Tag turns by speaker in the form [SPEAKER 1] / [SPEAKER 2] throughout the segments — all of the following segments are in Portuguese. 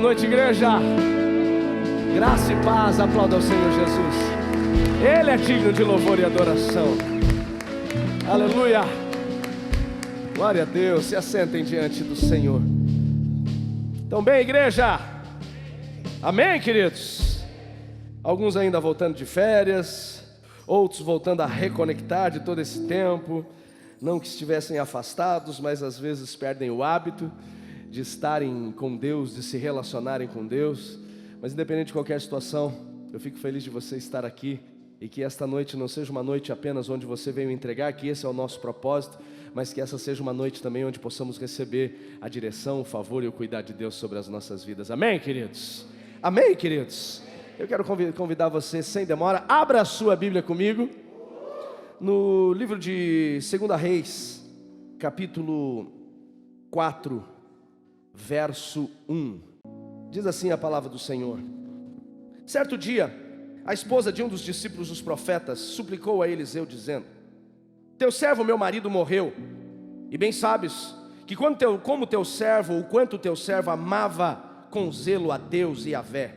[SPEAKER 1] noite, igreja. Graça e paz, aplauda ao Senhor Jesus. Ele é digno de louvor e adoração. Aleluia. Glória a Deus. Se assentem diante do Senhor. Então bem, igreja. Amém, queridos? Alguns ainda voltando de férias, outros voltando a reconectar de todo esse tempo. Não que estivessem afastados, mas às vezes perdem o hábito de estarem com Deus, de se relacionarem com Deus. Mas independente de qualquer situação, eu fico feliz de você estar aqui. E que esta noite não seja uma noite apenas onde você veio entregar, que esse é o nosso propósito, mas que essa seja uma noite também onde possamos receber a direção, o favor e o cuidado de Deus sobre as nossas vidas. Amém, queridos? Amém, queridos? Eu quero convidar você, sem demora, abra a sua Bíblia comigo, no livro de 2 Reis, capítulo 4, verso 1. Diz assim a palavra do Senhor: certo dia, a esposa de um dos discípulos dos profetas suplicou a Eliseu, dizendo: teu servo, meu marido, morreu, e bem sabes que como teu servo, o quanto teu servo amava com zelo a Deus e a Yahvé.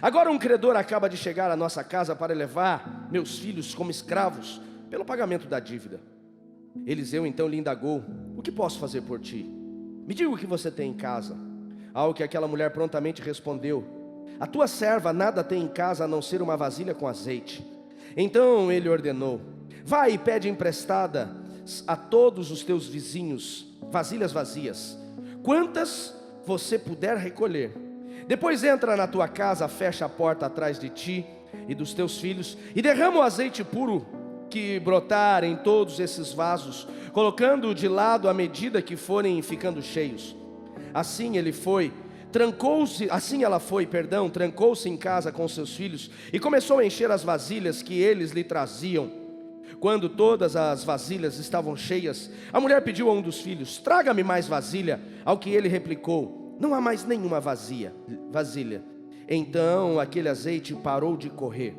[SPEAKER 1] Agora um credor acaba de chegar à nossa casa para levar meus filhos como escravos pelo pagamento da dívida. Eliseu então lhe indagou: o que posso fazer por ti? Me diga o que você tem em casa. Ao que aquela mulher prontamente respondeu: a tua serva nada tem em casa a não ser uma vasilha com azeite. Então ele ordenou: vai e pede emprestada a todos os teus vizinhos vasilhas vazias, quantas você puder recolher. Depois entra na tua casa, fecha a porta atrás de ti e dos teus filhos, e derrama o azeite puro que brotar em todos esses vasos, colocando-o de lado à medida que forem ficando cheios. Assim ela foi, trancou-se em casa com seus filhos e começou a encher as vasilhas que eles lhe traziam. Quando todas as vasilhas estavam cheias, a mulher pediu a um dos filhos: traga-me mais vasilha. Ao que ele replicou: não há mais nenhuma vasilha. Então aquele azeite parou de correr.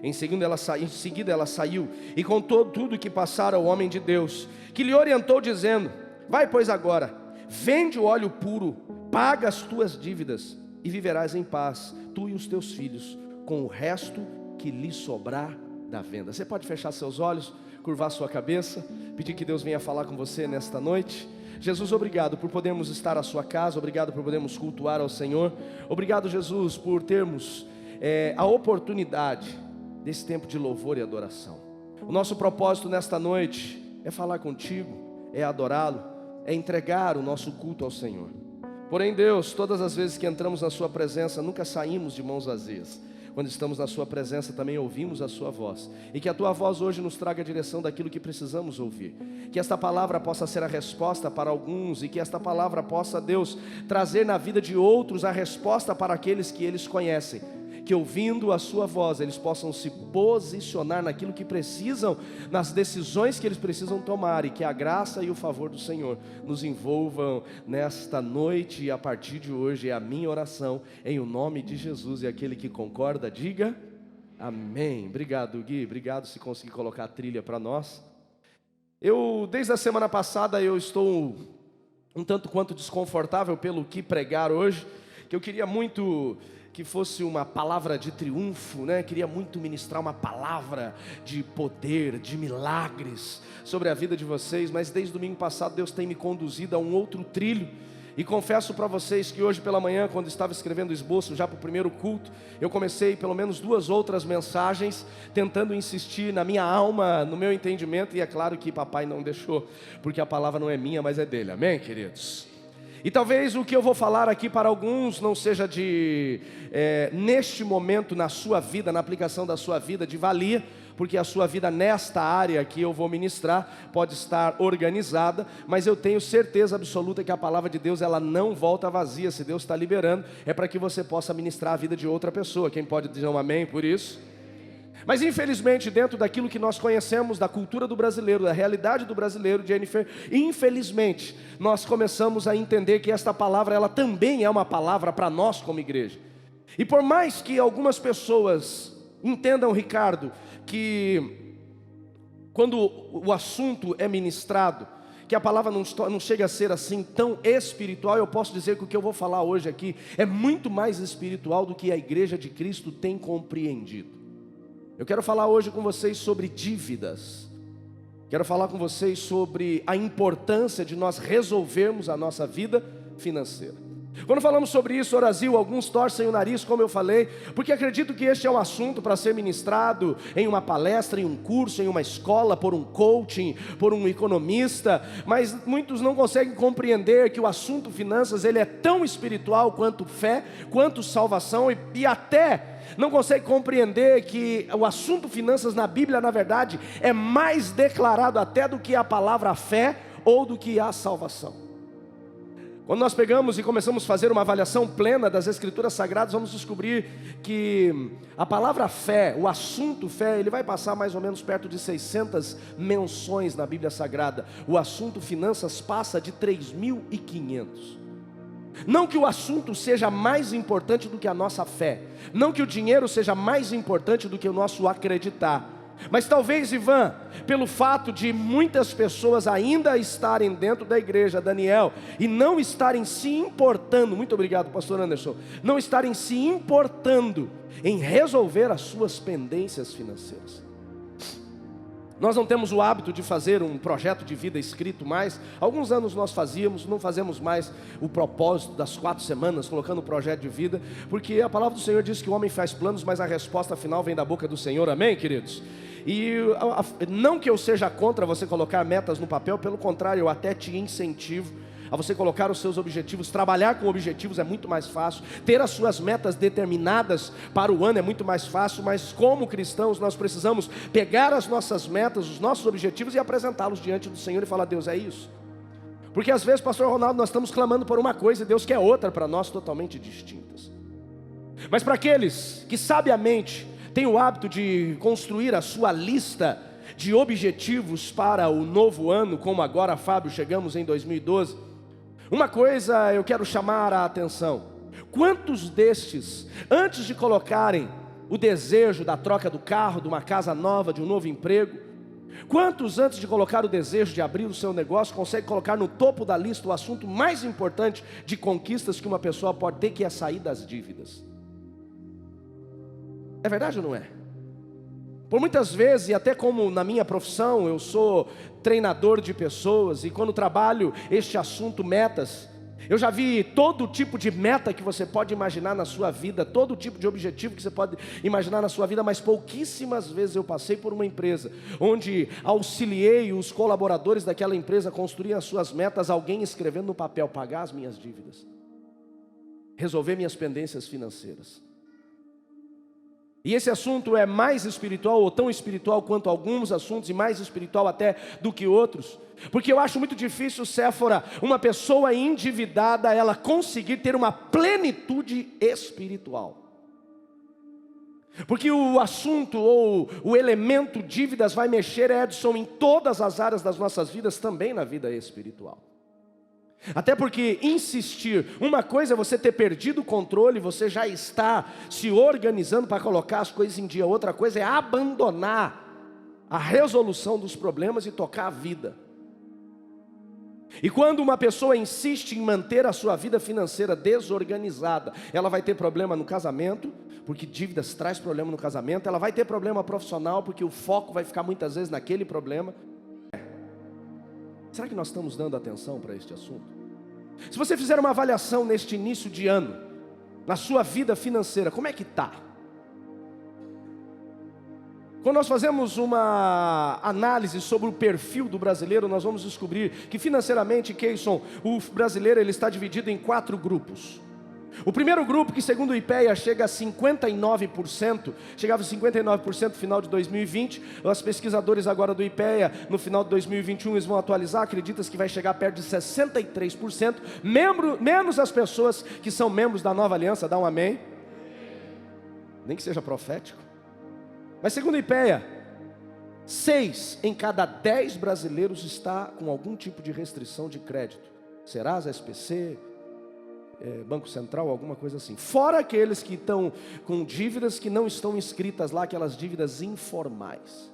[SPEAKER 1] Em seguida ela saiu e contou tudo que passara ao homem de Deus, que lhe orientou dizendo: vai pois agora, vende o óleo puro, paga as tuas dívidas e viverás em paz, tu e os teus filhos, com o resto que lhe sobrar da venda. Você pode fechar seus olhos, curvar sua cabeça, pedir que Deus venha falar com você nesta noite. Jesus, obrigado por podermos estar à sua casa, obrigado por podermos cultuar ao Senhor. Obrigado, Jesus, por termos a oportunidade desse tempo de louvor e adoração. O nosso propósito nesta noite é falar contigo, é adorá-lo, é entregar o nosso culto ao Senhor. Porém, Deus, todas as vezes que entramos na sua presença, nunca saímos de mãos vazias. Quando estamos na sua presença, também ouvimos a sua voz. E que a tua voz hoje nos traga a direção daquilo que precisamos ouvir. Que esta palavra possa ser a resposta para alguns, e que esta palavra possa, Deus, trazer na vida de outros a resposta para aqueles que eles conhecem. Que ouvindo a sua voz, eles possam se posicionar naquilo que precisam, nas decisões que eles precisam tomar, e que a graça e o favor do Senhor nos envolvam nesta noite. E a partir de hoje é a minha oração, em o nome de Jesus. E aquele que concorda, diga amém. Obrigado, Gui, obrigado se conseguir colocar a trilha para nós. Desde a semana passada, eu estou um tanto quanto desconfortável pelo que pregar hoje, que eu queria muito que fosse uma palavra de triunfo, né? Queria muito ministrar uma palavra de poder, de milagres sobre a vida de vocês, mas desde domingo passado Deus tem me conduzido a um outro trilho. E confesso para vocês que hoje pela manhã, quando estava escrevendo o esboço já para o primeiro culto, eu comecei pelo menos 2 outras mensagens, tentando insistir na minha alma, no meu entendimento, e é claro que papai não deixou, porque a palavra não é minha, mas é dele, amém, queridos? E talvez o que eu vou falar aqui para alguns não seja neste momento na sua vida, na aplicação da sua vida, de valia, porque a sua vida nesta área que eu vou ministrar pode estar organizada, mas eu tenho certeza absoluta que a palavra de Deus, ela não volta vazia. Se Deus está liberando, é para que você possa ministrar a vida de outra pessoa. Quem pode dizer um amém por isso? Mas infelizmente, dentro daquilo que nós conhecemos da cultura do brasileiro, da realidade do brasileiro, Jennifer, infelizmente, nós começamos a entender que esta palavra, ela também é uma palavra para nós como igreja. E por mais que algumas pessoas entendam, Ricardo, que quando o assunto é ministrado, que a palavra não chega a ser assim tão espiritual, eu posso dizer que o que eu vou falar hoje aqui é muito mais espiritual do que a igreja de Cristo tem compreendido. Eu quero falar hoje com vocês sobre dívidas. Quero falar com vocês sobre a importância de nós resolvermos a nossa vida financeira. Quando falamos sobre isso, Brasil, alguns torcem o nariz, como eu falei, porque acredito que este é um assunto para ser ministrado em uma palestra, em um curso, em uma escola, por um coaching, por um economista, mas muitos não conseguem compreender que o assunto finanças, ele é tão espiritual quanto fé, quanto salvação, e até não consegue compreender que o assunto finanças na Bíblia, na verdade, é mais declarado até do que a palavra fé ou do que a salvação. Quando nós pegamos e começamos a fazer uma avaliação plena das Escrituras Sagradas, vamos descobrir que a palavra fé, o assunto fé, ele vai passar mais ou menos perto de 600 menções na Bíblia Sagrada. O assunto finanças passa de 3.500. Não que o assunto seja mais importante do que a nossa fé, não que o dinheiro seja mais importante do que o nosso acreditar, mas talvez, Ivan, pelo fato de muitas pessoas ainda estarem dentro da igreja, Daniel, e não estarem se importando, muito obrigado, pastor Anderson, não estarem se importando em resolver as suas pendências financeiras. Nós não temos o hábito de fazer um projeto de vida escrito mais. Alguns anos nós fazíamos, não fazemos mais o propósito das 4 semanas, colocando o projeto de vida, porque a palavra do Senhor diz que o homem faz planos, mas a resposta final vem da boca do Senhor, amém, queridos? E não que eu seja contra você colocar metas no papel, pelo contrário, eu até te incentivo a você colocar os seus objetivos. Trabalhar com objetivos é muito mais fácil, ter as suas metas determinadas para o ano é muito mais fácil, mas como cristãos nós precisamos pegar as nossas metas, os nossos objetivos e apresentá-los diante do Senhor e falar: Deus, é isso. Porque às vezes, pastor Ronaldo, nós estamos clamando por uma coisa e Deus quer outra para nós, totalmente distintas. Mas para aqueles que sabiamente têm o hábito de construir a sua lista de objetivos para o novo ano, como agora, Fábio, chegamos em 2012, uma coisa eu quero chamar a atenção: quantos destes, antes de colocarem o desejo da troca do carro, de uma casa nova, de um novo emprego, quantos antes de colocar o desejo de abrir o seu negócio, conseguem colocar no topo da lista o assunto mais importante de conquistas que uma pessoa pode ter, que é sair das dívidas? É verdade ou não é? Por muitas vezes, e até como na minha profissão, eu sou treinador de pessoas, e quando trabalho este assunto metas, eu já vi todo tipo de meta que você pode imaginar na sua vida, todo tipo de objetivo que você pode imaginar na sua vida, mas pouquíssimas vezes eu passei por uma empresa, onde auxiliei os colaboradores daquela empresa a construir as suas metas, alguém escrevendo no papel: pagar as minhas dívidas, resolver minhas pendências financeiras. E esse assunto é mais espiritual, ou tão espiritual quanto alguns assuntos, e mais espiritual até do que outros, porque eu acho muito difícil, Séfora, uma pessoa endividada, ela conseguir ter uma plenitude espiritual. Porque o assunto ou o elemento dívidas vai mexer, Edson, em todas as áreas das nossas vidas, também na vida espiritual. Até porque insistir, uma coisa é você ter perdido o controle, você já está se organizando para colocar as coisas em dia, outra coisa é abandonar a resolução dos problemas e tocar a vida. E quando uma pessoa insiste em manter a sua vida financeira desorganizada, ela vai ter problema no casamento, porque dívidas traz problema no casamento, ela vai ter problema profissional, porque o foco vai ficar muitas vezes naquele problema. Será que nós estamos dando atenção para este assunto? Se você fizer uma avaliação neste início de ano, na sua vida financeira, como é que está? Quando nós fazemos uma análise sobre o perfil do brasileiro, nós vamos descobrir que financeiramente, Keyson, o brasileiro ele está dividido em 4 grupos. O primeiro grupo, que segundo o IPEA chega a 59%, chegava a 59% no final de 2020, os pesquisadores agora do IPEA, no final de 2021, eles vão atualizar, acredita-se que vai chegar perto de 63%, menos as pessoas que são membros da Nova Aliança, dá um amém? Nem que seja profético. Mas segundo o IPEA, 6 em cada 10 brasileiros está com algum tipo de restrição de crédito. Serasa, SPC, Banco Central, alguma coisa assim. Fora aqueles que estão com dívidas que não estão inscritas lá, aquelas dívidas informais.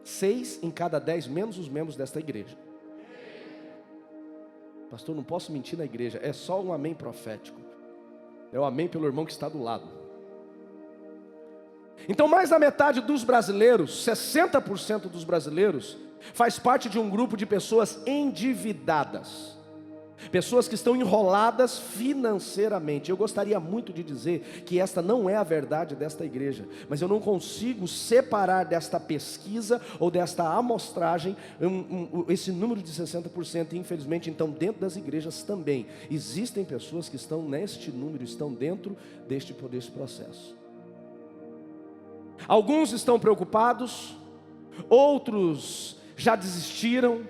[SPEAKER 1] 6 em cada 10, menos os membros desta igreja. Pastor, não posso mentir na igreja. É só um amém profético. É o amém pelo irmão que está do lado. Então mais da metade dos brasileiros, 60% dos brasileiros, faz parte de um grupo de pessoas endividadas. Pessoas que estão enroladas financeiramente. Eu gostaria muito de dizer que esta não é a verdade desta igreja, mas eu não consigo separar desta pesquisa ou desta amostragem esse número de 60%. E infelizmente, então, dentro das igrejas também existem pessoas que estão neste número, estão dentro deste processo. Alguns estão preocupados, outros já desistiram,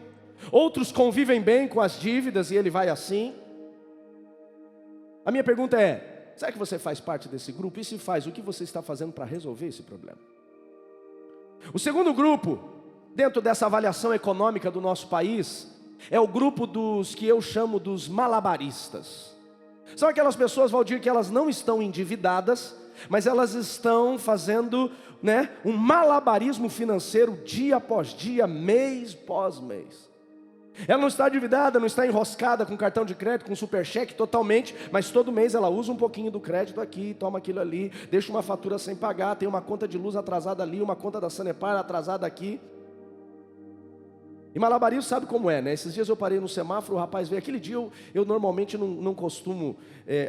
[SPEAKER 1] outros convivem bem com as dívidas e ele vai assim. A minha pergunta é: será que você faz parte desse grupo? E se faz, o que você está fazendo para resolver esse problema? O segundo grupo, dentro dessa avaliação econômica do nosso país, é o grupo dos que eu chamo dos malabaristas. São aquelas pessoas, Valdir, que elas não estão endividadas, mas elas estão fazendo, um malabarismo financeiro dia após dia, mês após mês. Ela não está endividada, não está enroscada com cartão de crédito, com supercheque totalmente, mas todo mês ela usa um pouquinho do crédito aqui, toma aquilo ali, deixa uma fatura sem pagar, tem uma conta de luz atrasada ali, uma conta da Sanepar atrasada aqui. E malabarismo sabe como é, né? Esses dias eu parei no semáforo, o rapaz veio. Aquele dia eu normalmente não costumo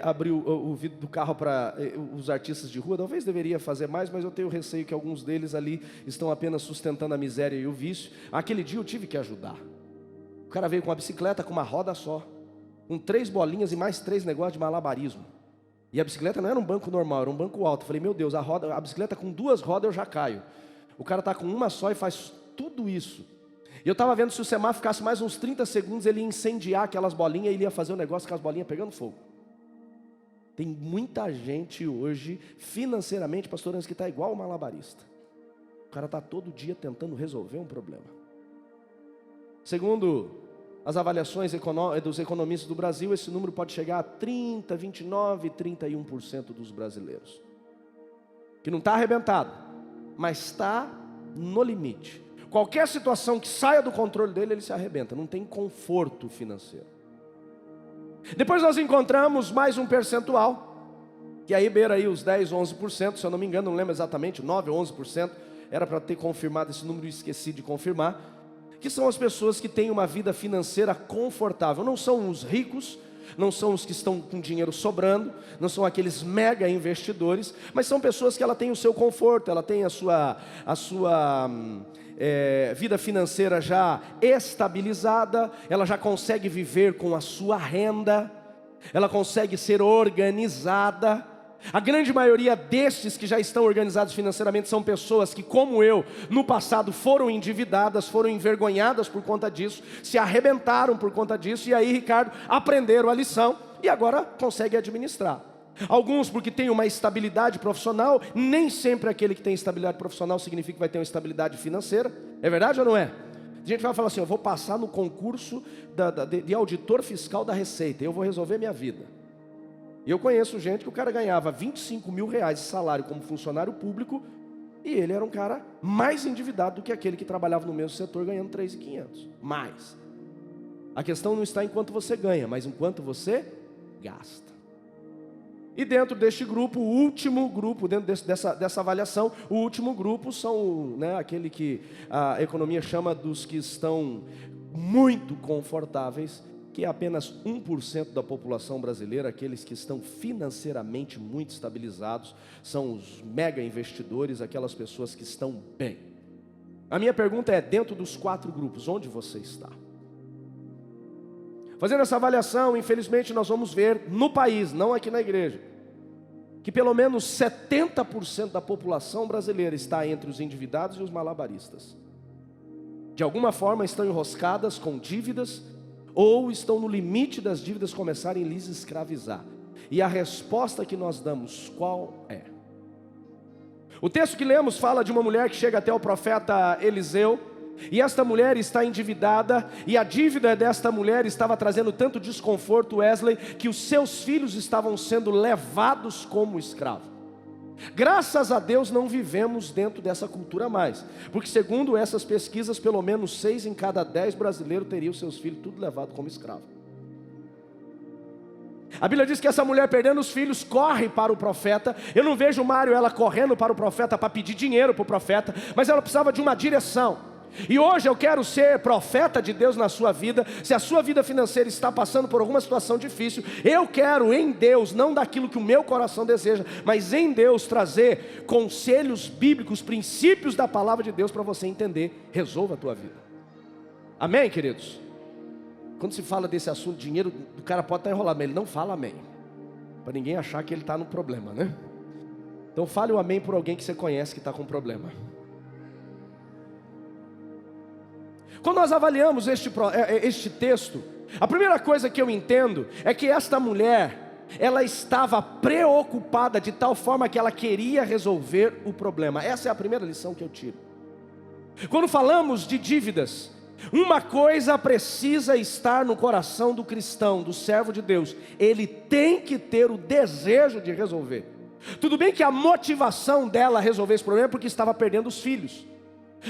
[SPEAKER 1] abrir o vidro do carro para os artistas de rua. Talvez deveria fazer mais, mas eu tenho receio que alguns deles ali estão apenas sustentando a miséria e o vício. Aquele dia eu tive que ajudar. O cara veio com uma bicicleta com uma roda só, com 3 bolinhas e mais 3 negócios de malabarismo. E a bicicleta não era um banco normal, era um banco alto. Eu falei, meu Deus, a bicicleta com 2 rodas eu já caio. O cara está com uma só e faz tudo isso. E eu estava vendo, se o semáforo ficasse mais uns 30 segundos, ele ia incendiar aquelas bolinhas e ele ia fazer um negócio com as bolinhas pegando fogo. Tem muita gente hoje, financeiramente, pastor Andes, que está igual o malabarista. O cara está todo dia tentando resolver um problema. Segundo as avaliações dos economistas do Brasil, esse número pode chegar a 30, 29, 31% dos brasileiros. Que não está arrebentado, mas está no limite. Qualquer situação que saia do controle dele, ele se arrebenta, não tem conforto financeiro. Depois nós encontramos mais um percentual, que aí beira aí os 10, 11%, se eu não me engano, não lembro exatamente, 9 ou 11%, era para ter confirmado esse número e esqueci de confirmar, que são as pessoas que têm uma vida financeira confortável. Não são os ricos, não são os que estão com dinheiro sobrando, não são aqueles mega investidores, mas são pessoas que ela tem o seu conforto, ela tem a sua vida financeira já estabilizada, ela já consegue viver com a sua renda, ela consegue ser organizada. A grande maioria destes que já estão organizados financeiramente são pessoas que, como eu, no passado foram endividadas, foram envergonhadas por conta disso, se arrebentaram por conta disso, e aí, Ricardo, aprenderam a lição e agora conseguem administrar. Alguns porque têm uma estabilidade profissional. Nem sempre aquele que tem estabilidade profissional significa que vai ter uma estabilidade financeira. É verdade ou não é? A gente vai falar assim, eu vou passar no concurso de auditor fiscal da Receita, eu vou resolver minha vida. E eu conheço gente que o cara ganhava 25 mil reais de salário como funcionário público, e ele era um cara mais endividado do que aquele que trabalhava no mesmo setor ganhando 3.500. Mais. A questão não está em quanto você ganha, mas em quanto você gasta. E dentro deste grupo, o último grupo, dentro dessa avaliação, o último grupo são aquele que a economia chama dos que estão muito confortáveis, que é apenas 1% da população brasileira. Aqueles que estão financeiramente muito estabilizados, são os mega investidores, aquelas pessoas que estão bem. A minha pergunta é, dentro dos 4 grupos, onde você está? Fazendo essa avaliação, infelizmente nós vamos ver no país, não aqui na igreja, que pelo menos 70% da população brasileira está entre os endividados e os malabaristas. De alguma forma estão enroscadas com dívidas, ou estão no limite das dívidas começarem a lhes escravizar. E a resposta que nós damos, qual é? O texto que lemos fala de uma mulher que chega até o profeta Eliseu, e esta mulher está endividada, e a dívida desta mulher estava trazendo tanto desconforto, Wesley, que os seus filhos estavam sendo levados como escravos. Graças a Deus não vivemos dentro dessa cultura mais, porque segundo essas pesquisas, pelo menos 6 em cada 10 brasileiros teriam seus filhos tudo levado como escravo. A Bíblia diz que essa mulher, perdendo os filhos, corre para o profeta. Eu não vejo Mário ela correndo para o profeta para pedir dinheiro para o profeta, mas ela precisava de uma direção. E hoje eu quero ser profeta de Deus na sua vida. Se a sua vida financeira está passando por alguma situação difícil, eu quero em Deus, não daquilo que o meu coração deseja, mas em Deus trazer conselhos bíblicos, princípios da palavra de Deus para você entender. Resolva a tua vida. Amém, queridos? Quando se fala desse assunto, dinheiro, o cara pode estar enrolado, mas ele não fala amém, para ninguém achar que ele está no problema, né? Então fale o amém por alguém que você conhece que está com problema. Quando nós avaliamos este texto, a primeira coisa que eu entendo é que esta mulher, ela estava preocupada de tal forma que ela queria resolver o problema. Essa é a primeira lição que eu tiro. Quando falamos de dívidas, uma coisa precisa estar no coração do cristão, do servo de Deus: ele tem que ter o desejo de resolver. Tudo bem que a motivação dela a resolver esse problema é porque estava perdendo os filhos.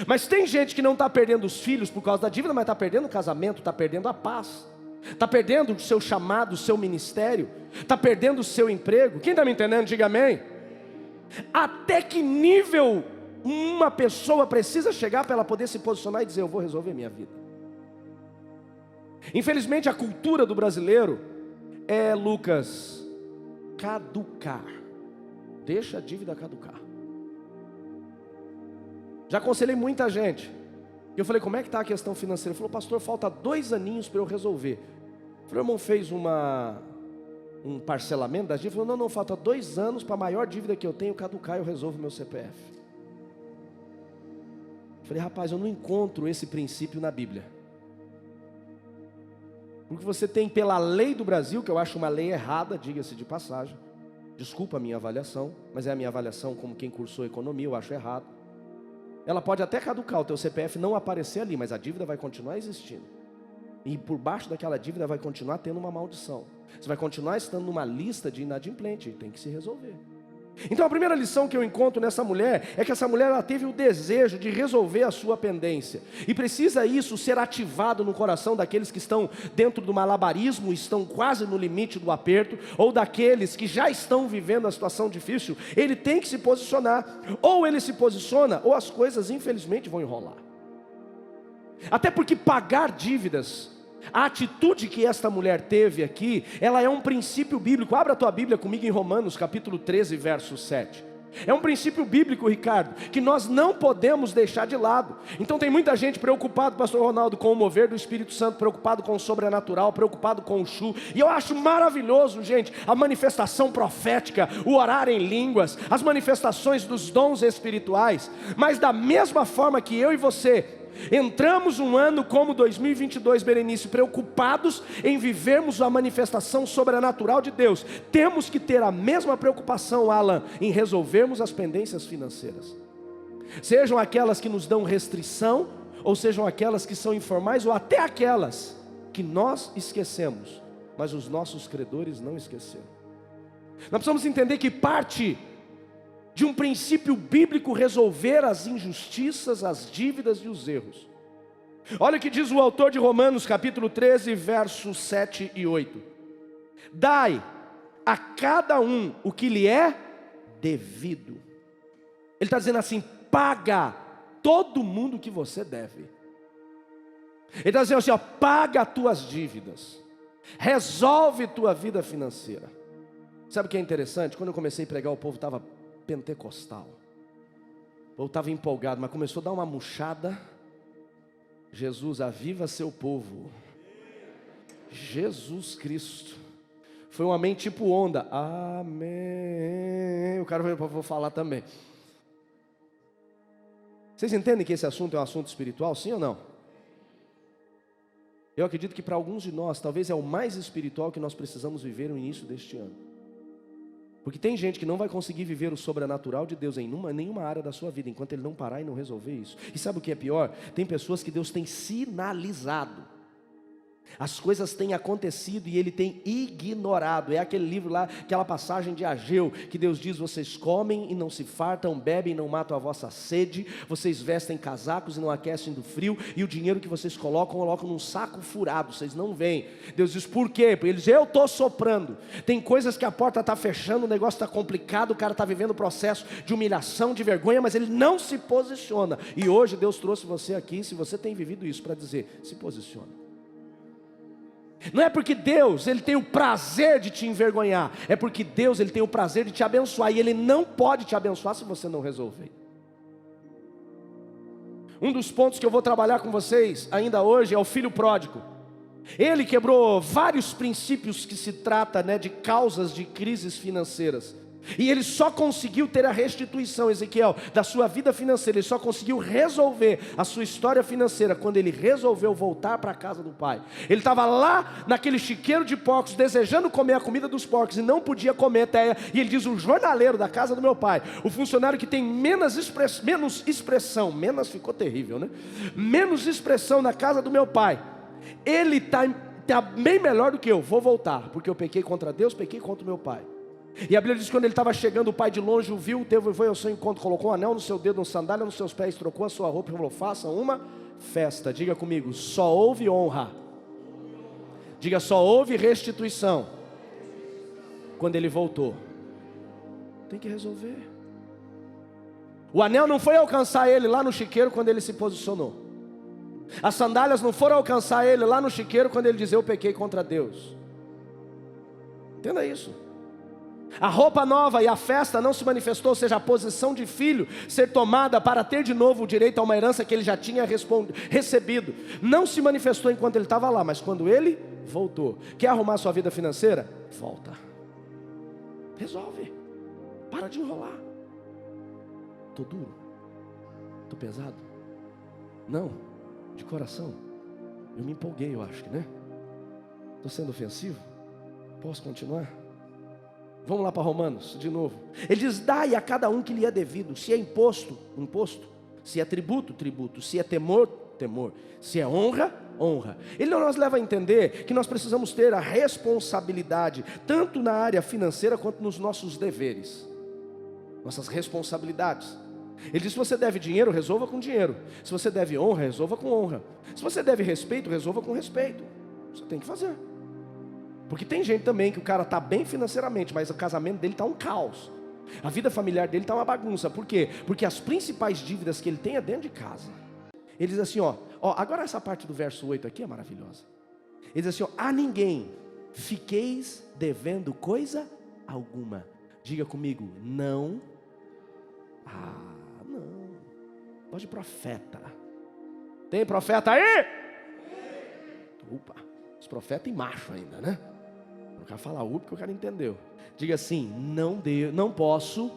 [SPEAKER 1] Mas tem gente que não está perdendo os filhos por causa da dívida, mas está perdendo o casamento, está perdendo a paz, está perdendo o seu chamado, o seu ministério, está perdendo o seu emprego. Quem está me entendendo, diga amém. Até que nível uma pessoa precisa chegar para ela poder se posicionar e dizer: eu vou resolver minha vida? Infelizmente a cultura do brasileiro é, Lucas, caducar. Deixa a dívida caducar. Já aconselhei muita gente. Eu falei: como é que está a questão financeira? Ele falou: pastor, falta 2 aninhos para eu resolver. Eu falei: irmão, fez um parcelamento das dívidas? Ele falou: não, falta 2 anos para a maior dívida que eu tenho caducar, eu resolvo meu CPF. Eu falei: rapaz, eu não encontro esse princípio na Bíblia. Porque você tem pela lei do Brasil, que eu acho uma lei errada, diga-se de passagem. Desculpa a minha avaliação, mas é a minha avaliação como quem cursou economia, eu acho errado. Ela pode até caducar, o teu CPF não aparecer ali, mas a dívida vai continuar existindo. E por baixo daquela dívida vai continuar tendo uma maldição. Você vai continuar estando numa lista de inadimplente, tem que se resolver. Então a primeira lição que eu encontro nessa mulher é que essa mulher, ela teve o desejo de resolver a sua pendência. E precisa isso ser ativado no coração daqueles que estão dentro do malabarismo, estão quase no limite do aperto, ou daqueles que já estão vivendo a situação difícil. Ele tem que se posicionar. Ou ele se posiciona, ou as coisas infelizmente vão enrolar. Até porque pagar dívidas, a atitude que esta mulher teve aqui, ela é um princípio bíblico. Abra a tua Bíblia comigo em Romanos capítulo 13, verso 7. É um princípio bíblico, Ricardo, que nós não podemos deixar de lado. Então tem muita gente preocupada, pastor Ronaldo, com o mover do Espírito Santo, preocupado com o sobrenatural, preocupado com o chu. E eu acho maravilhoso, gente, a manifestação profética, o orar em línguas, as manifestações dos dons espirituais. Mas da mesma forma que eu e você entramos um ano como 2022, Berenice, preocupados em vivermos a manifestação sobrenatural de Deus, temos que ter a mesma preocupação, Alan, em resolvermos as pendências financeiras. Sejam aquelas que nos dão restrição, ou sejam aquelas que são informais, ou até aquelas que nós esquecemos, mas os nossos credores não esqueceram. Nós precisamos entender que parte de um princípio bíblico resolver as injustiças, as dívidas e os erros. Olha o que diz o autor de Romanos capítulo 13, versos 7 e 8. Dai a cada um o que lhe é devido. Ele está dizendo assim: paga todo mundo que você deve. Ele está dizendo assim, ó, paga as tuas dívidas, resolve tua vida financeira. Sabe o que é interessante? Quando eu comecei a pregar, o povo estava pentecostal, eu estava empolgado, mas começou a dar uma murchada. Jesus, aviva seu povo. Jesus Cristo. Foi um amém tipo onda. Amém. O cara veio para vou falar também. Vocês entendem que esse assunto é um assunto espiritual, sim ou não? Eu acredito que para alguns de nós, talvez é o mais espiritual que nós precisamos viver no início deste ano. Porque tem gente que não vai conseguir viver o sobrenatural de Deus em nenhuma área da sua vida, enquanto ele não parar e não resolver isso. E sabe o que é pior? Tem pessoas que Deus tem sinalizado. As coisas têm acontecido e ele tem ignorado. É aquele livro lá, aquela passagem de Ageu, que Deus diz: vocês comem e não se fartam, bebem e não matam a vossa sede, vocês vestem casacos e não aquecem do frio, e o dinheiro que vocês colocam num saco furado, vocês não veem. Deus diz: por quê? Porque ele diz: eu estou soprando. Tem coisas que a porta está fechando, o negócio está complicado, o cara está vivendo um processo de humilhação, de vergonha, mas ele não se posiciona. E hoje Deus trouxe você aqui, se você tem vivido isso, para dizer: se posiciona. Não é porque Deus ele tem o prazer de te envergonhar, é porque Deus ele tem o prazer de te abençoar, e Ele não pode te abençoar se você não resolver. Um dos pontos que eu vou trabalhar com vocês ainda hoje é o filho pródigo. Ele quebrou vários princípios que se trata, de causas de crises financeiras. E ele só conseguiu ter a restituição, Ezequiel, da sua vida financeira. Ele só conseguiu resolver a sua história financeira quando ele resolveu voltar para a casa do pai. Ele estava lá naquele chiqueiro de porcos, desejando comer a comida dos porcos, e não podia comer e ele diz: o jornaleiro da casa do meu pai, o funcionário que tem menos expressão, menos ficou terrível, né? Menos expressão na casa do meu pai, ele está bem melhor do que eu. Vou voltar, porque eu pequei contra Deus, pequei contra o meu pai. E a Bíblia diz que quando ele estava chegando, o pai de longe o viu, foi ao seu encontro, colocou um anel no seu dedo, uma sandália nos seus pés, trocou a sua roupa e falou: faça uma festa. Diga comigo: só houve honra. Diga: só houve restituição quando ele voltou. Tem que resolver. O anel não foi alcançar ele lá no chiqueiro quando ele se posicionou. As sandálias não foram alcançar ele lá no chiqueiro quando ele diz: eu pequei contra Deus. Entenda isso. A roupa nova e a festa não se manifestou, ou seja, a posição de filho ser tomada para ter de novo o direito a uma herança que ele já tinha recebido, não se manifestou enquanto ele estava lá, mas quando ele voltou. Quer arrumar sua vida financeira? Volta. Resolve. Para de enrolar. Estou duro? Estou pesado? Não, de coração. Eu me empolguei, eu acho que, né? Estou sendo ofensivo? Posso continuar? Vamos lá para Romanos, de novo. Ele diz: dai a cada um que lhe é devido. Se é imposto, imposto. Se é tributo, tributo. Se é temor, temor. Se é honra, honra. Ele nos leva a entender que nós precisamos ter a responsabilidade, tanto na área financeira quanto nos nossos deveres. Nossas responsabilidades. Ele diz: se você deve dinheiro, resolva com dinheiro. Se você deve honra, resolva com honra. Se você deve respeito, resolva com respeito. Você tem que fazer. Porque tem gente também que o cara está bem financeiramente, mas o casamento dele está um caos. A vida familiar dele está uma bagunça. Por quê? Porque as principais dívidas que ele tem é dentro de casa. Ele diz assim, agora essa parte do verso 8 aqui é maravilhosa. Ele diz assim, a ninguém fiqueis devendo coisa alguma. Diga comigo: não. Não. Voz de profeta. Tem profeta aí? Opa, os profetas em macho ainda, né? Não quero falar porque o cara entendeu. Diga assim: não posso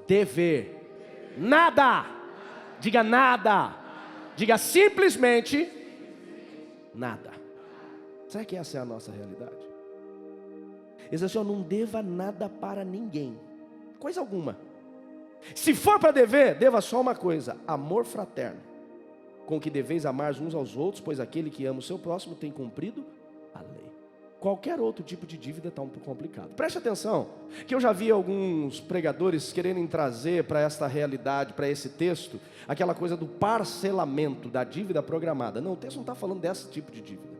[SPEAKER 1] dever nada. Diga nada. Diga simplesmente nada. Será que essa é a nossa realidade? Ele diz assim: não deva nada para ninguém, coisa alguma. Se for para dever, deva só uma coisa: amor fraterno, com que deveis amar uns aos outros, pois aquele que ama o seu próximo tem cumprido a lei. Qualquer outro tipo de dívida está um pouco complicado. Preste atenção, que eu já vi alguns pregadores quererem trazer para esta realidade, para esse texto, aquela coisa do parcelamento da dívida programada. Não, o texto não está falando desse tipo de dívida.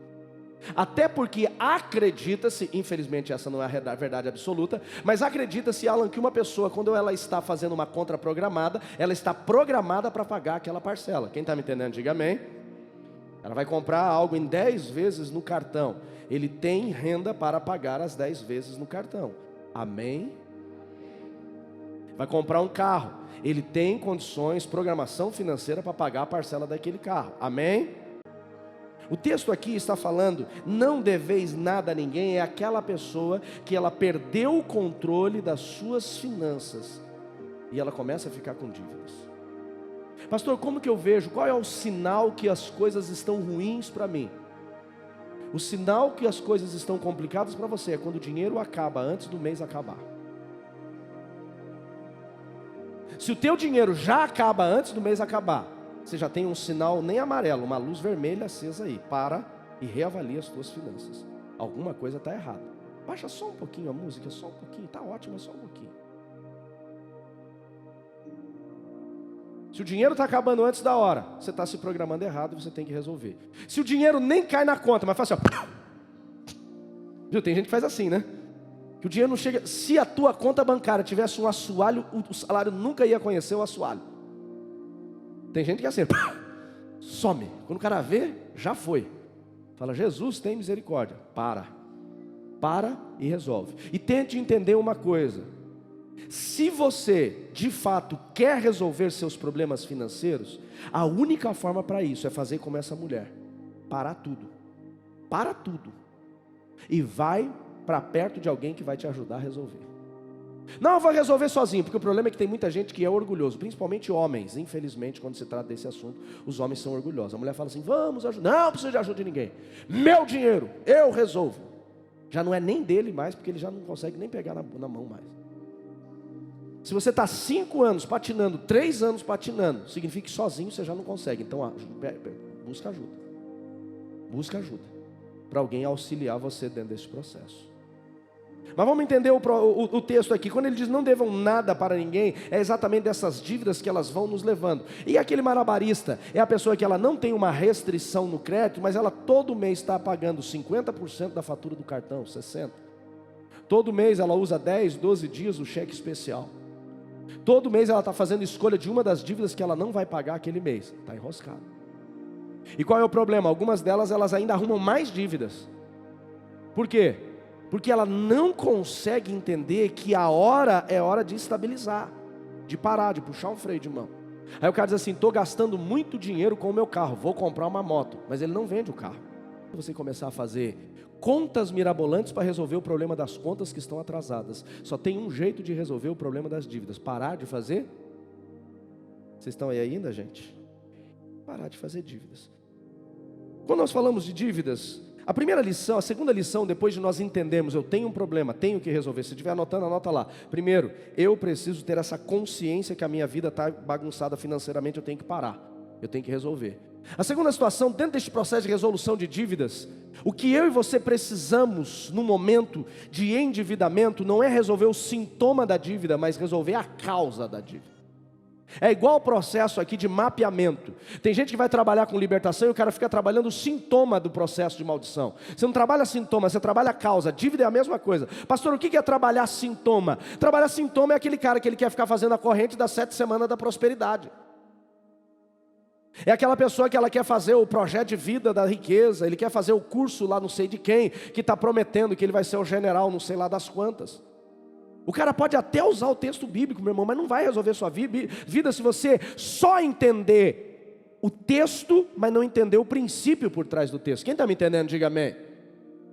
[SPEAKER 1] Até porque acredita-se, infelizmente essa não é a verdade absoluta, mas acredita-se, Alan, que uma pessoa, quando ela está fazendo uma conta programada, ela está programada para pagar aquela parcela. Quem está me entendendo, diga amém. Ela vai comprar algo em 10 vezes no cartão. Ele tem renda para pagar as 10 vezes no cartão. Amém? Vai comprar um carro. Ele tem condições, programação financeira para pagar a parcela daquele carro. Amém? O texto aqui está falando: não deveis nada a ninguém. É aquela pessoa que ela perdeu o controle das suas finanças e ela começa a ficar com dívidas. Pastor, como que eu vejo? Qual é o sinal que as coisas estão ruins para mim? O sinal que as coisas estão complicadas para você é quando o dinheiro acaba antes do mês acabar. Se o teu dinheiro já acaba antes do mês acabar, você já tem um sinal nem amarelo, uma luz vermelha acesa aí. Para e reavalia as tuas finanças. Alguma coisa está errada. Baixa só um pouquinho a música, só um pouquinho, está ótimo, só um pouquinho. Se o dinheiro está acabando antes da hora, você está se programando errado e você tem que resolver. Se o dinheiro nem cai na conta, mas faz assim, ó. Viu? Tem gente que faz assim, né? Que o dinheiro não chega. Se a tua conta bancária tivesse um assoalho, o salário nunca ia conhecer o assoalho. Tem gente que é assim, some. Quando o cara vê, já foi. Fala, Jesus tem misericórdia. Para e resolve. E tente entender uma coisa. Se você, de fato, quer resolver seus problemas financeiros, a única forma para isso é fazer como essa mulher. Parar tudo. Para tudo. E vai para perto de alguém que vai te ajudar a resolver. Não, eu vou resolver sozinho, porque o problema é que tem muita gente que é orgulhoso, principalmente homens. Infelizmente, quando se trata desse assunto, os homens são orgulhosos. A mulher fala assim, vamos ajudar. Não preciso de ajuda de ninguém. Meu dinheiro, eu resolvo. Já não é nem dele mais, porque ele já não consegue nem pegar na mão mais. Se você está 5 anos patinando, 3 anos patinando, significa que sozinho você já não consegue. Então, busca ajuda. Busca ajuda. Para alguém auxiliar você dentro desse processo. Mas vamos entender o texto aqui. Quando ele diz não devam nada para ninguém, é exatamente dessas dívidas que elas vão nos levando. E aquele malabarista é a pessoa que ela não tem uma restrição no crédito, mas ela todo mês está pagando 50% da fatura do cartão, 60%. Todo mês ela usa 10, 12 dias o cheque especial. Todo mês ela está fazendo escolha de uma das dívidas que ela não vai pagar aquele mês. Está enroscado. E qual é o problema? Algumas delas elas ainda arrumam mais dívidas. Por quê? Porque ela não consegue entender que a hora é hora de estabilizar, de parar, de puxar um freio de mão. Aí o cara diz assim, estou gastando muito dinheiro com o meu carro, vou comprar uma moto. Mas ele não vende o carro. Você começar a fazer contas mirabolantes para resolver o problema das contas que estão atrasadas. Só tem um jeito de resolver o problema das dívidas. Parar de fazer. Vocês estão aí ainda, gente? Parar de fazer dívidas. Quando nós falamos de dívidas, a primeira lição, a segunda lição, depois de nós entendermos, eu tenho um problema, tenho que resolver. Se estiver anotando, anota lá. Primeiro, eu preciso ter essa consciência que a minha vida está bagunçada financeiramente, eu tenho que parar, eu tenho que resolver. A segunda situação, dentro deste processo de resolução de dívidas, o que eu e você precisamos no momento de endividamento não é resolver o sintoma da dívida, mas resolver a causa da dívida. É igual o processo aqui de mapeamento. Tem gente que vai trabalhar com libertação e o cara fica trabalhando o sintoma do processo de maldição. Você não trabalha sintoma, você trabalha a causa. Dívida é a mesma coisa. Pastor, o que é trabalhar sintoma? Trabalhar sintoma é aquele cara que ele quer ficar fazendo a corrente das 7 semanas da prosperidade. É aquela pessoa que ela quer fazer o projeto de vida da riqueza, ele quer fazer o curso lá não sei de quem, que está prometendo que ele vai ser o general não sei lá das quantas. O cara pode até usar o texto bíblico, meu irmão, mas não vai resolver sua vida se você só entender o texto, mas não entender o princípio por trás do texto. Quem está me entendendo, diga amém.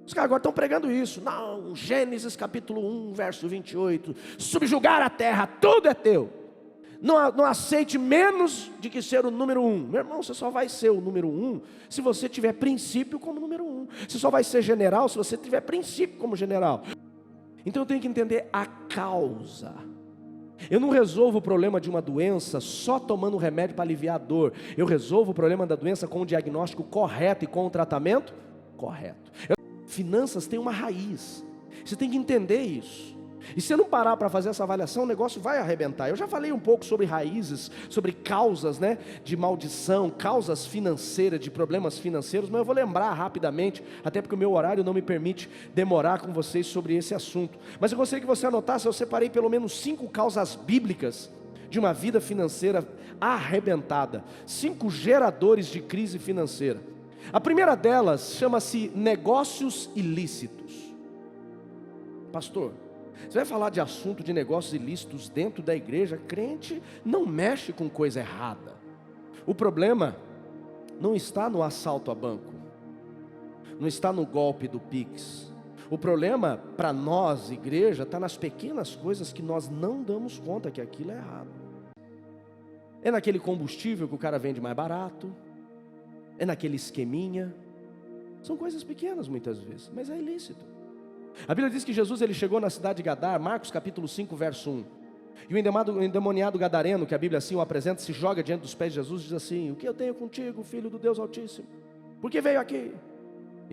[SPEAKER 1] Os caras agora estão pregando isso. Não, Gênesis capítulo 1, verso 28. Subjugar a terra, tudo é teu. Não aceite menos de que ser o número 1. Meu irmão, você só vai ser o número 1 se você tiver princípio como número 1. Você só vai ser general se você tiver princípio como general. Então eu tenho que entender a causa. Eu não resolvo o problema de uma doença só tomando remédio para aliviar a dor. Eu resolvo o problema da doença com o diagnóstico correto e com o tratamento correto. Finanças têm uma raiz. Você tem que entender isso. E se você não parar para fazer essa avaliação, o negócio vai arrebentar. Eu já falei um pouco sobre raízes, sobre causas, né, de maldição, causas financeiras, de problemas financeiros, mas eu vou lembrar rapidamente, até porque o meu horário não me permite demorar com vocês sobre esse assunto. Mas eu gostaria que você anotasse, eu separei pelo menos 5 causas bíblicas de uma vida financeira arrebentada. 5 geradores de crise financeira. A primeira delas chama-se negócios ilícitos. Pastor, você vai falar de assunto de negócios ilícitos dentro da igreja? Crente não mexe com coisa errada. O problema não está no assalto a banco, não está no golpe do Pix. O problema para nós, igreja, está nas pequenas coisas que nós não damos conta que aquilo é errado. É naquele combustível que o cara vende mais barato, é naquele esqueminha. São coisas pequenas muitas vezes, mas é ilícito. A Bíblia diz que Jesus ele chegou na cidade de Gadar, Marcos capítulo 5, verso 1. E o endemoniado gadareno, que a Bíblia assim o apresenta, se joga diante dos pés de Jesus e diz assim: o que eu tenho contigo, filho do Deus Altíssimo? Por que veio aqui?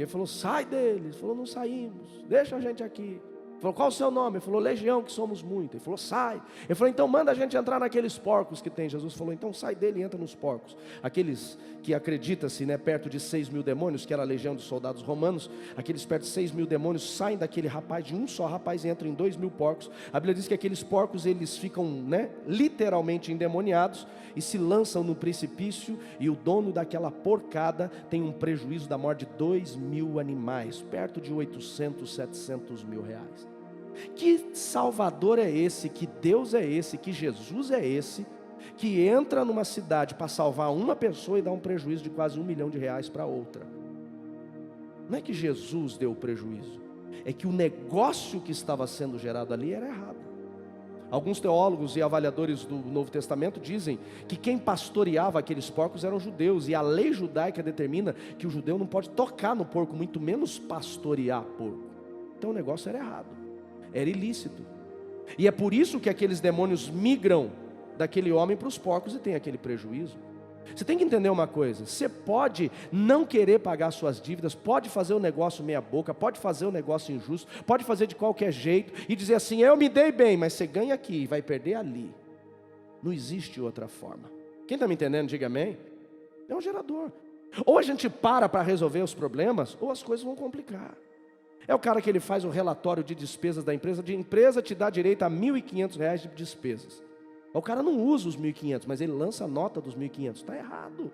[SPEAKER 1] E ele falou, sai dele. Ele falou, não saímos, deixa a gente aqui. Ele falou, qual o seu nome? Ele falou, Legião, que somos muito. Ele falou, sai. Ele falou, então manda a gente entrar naqueles porcos que tem. Jesus falou, então sai dele e entra nos porcos. Aqueles que acredita-se, né, perto de 6.000 demônios, que era a legião dos soldados romanos, aqueles perto de 6.000 demônios saem daquele rapaz, de um só rapaz, e entram em 2.000 porcos. A Bíblia diz que aqueles porcos, eles ficam, né, literalmente endemoniados, e se lançam no precipício, e o dono daquela porcada tem um prejuízo da morte de 2.000 animais, perto de 800, 700 mil reais. Que Salvador é esse, que Deus é esse, que Jesus é esse, que entra numa cidade para salvar uma pessoa e dá um prejuízo de quase R$1 milhão para outra? Não é que Jesus deu o prejuízo, é que o negócio que estava sendo gerado ali era errado. Alguns teólogos e avaliadores do Novo Testamento dizem que quem pastoreava aqueles porcos eram judeus, e a lei judaica determina que o judeu não pode tocar no porco, muito menos pastorear porco. Então o negócio era errado, era ilícito. E é por isso que aqueles demônios migram daquele homem para os porcos e tem aquele prejuízo. Você tem que entender uma coisa: você pode não querer pagar suas dívidas, pode fazer o negócio meia boca, pode fazer o negócio injusto, pode fazer de qualquer jeito e dizer assim, eu me dei bem, mas você ganha aqui e vai perder ali. Não existe outra forma. Quem está me entendendo, diga amém. É um gerador. Ou a gente para resolver os problemas, ou as coisas vão complicar. É o cara que ele faz o relatório de despesas da empresa, de empresa te dá direito a R$1.500 de despesas. O cara não usa os 1.500, mas ele lança a nota dos 1.500. Está errado.